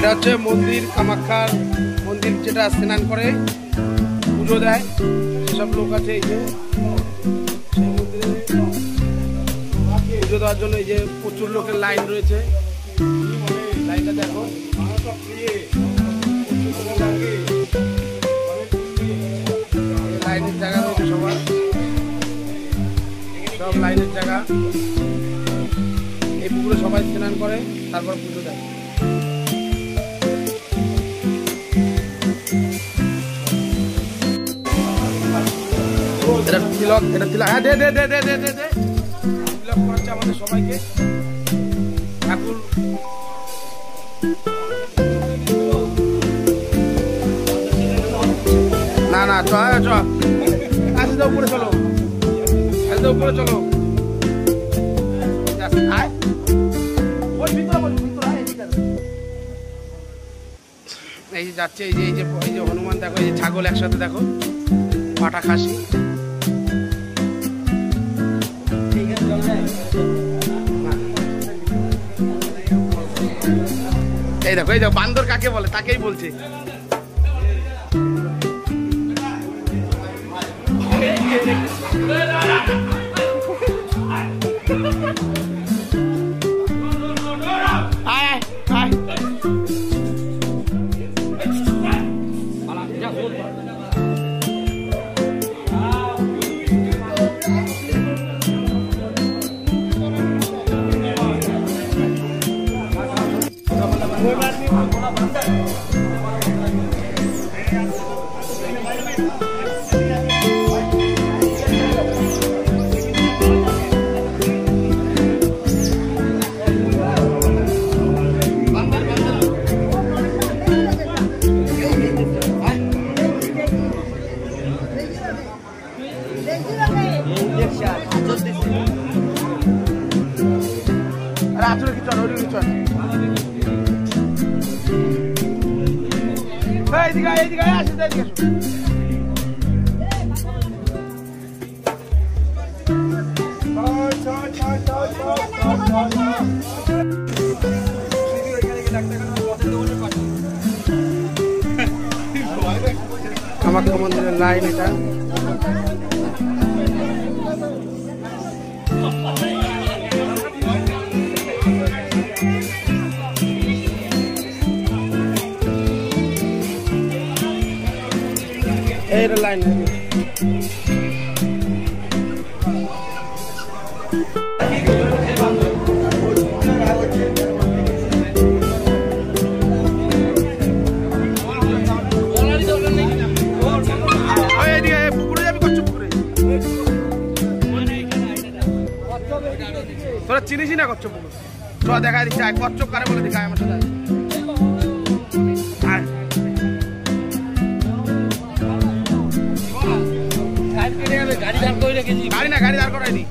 এটা হচ্ছে মন্দির, কামাখ্যার মন্দির, যেটা স্নান করে পুজো দেয় সেসব লোক আছে। এই যে সেই মন্দিরে পুজো দেওয়ার জন্য এই যে প্রচুর লোকের লাইন রয়েছে। লাইনটা দেখো, লাইনের জায়গা রয়েছে সবার, সব লাইনের জায়গা। এই পুকুরে সবাই স্নান করে তারপর পুজো দেয়। এটা তিলক, এটা তিলক, হ্যাঁ দে দে দে দে দে দে দে তিলক করাচ্ছে আমাদের সবাইকে ঠাকুর। না না চ চ আসি তো উপরে চলো, আসি তো উপরে চলো। এই যে যাচ্ছে, এই যে এই যে হনুমান দেখো, এই যে ছাগল একসাথে দেখো, পাটা খাসি। এই দেখো, এই দেখো বান্দর কাকে বলে তাকেই বলছে। কামাখ্যা মন্দিরের লাইন এটা। এই লাইন তোরা চিনিস না কচ্ছপ পুকুর? তোরা দেখা দিচ্ছে কচ্ছপ কারে বলে দেখা আমার সাথে। গাড়ি না, গাড়ি দাঁড় করাইনি।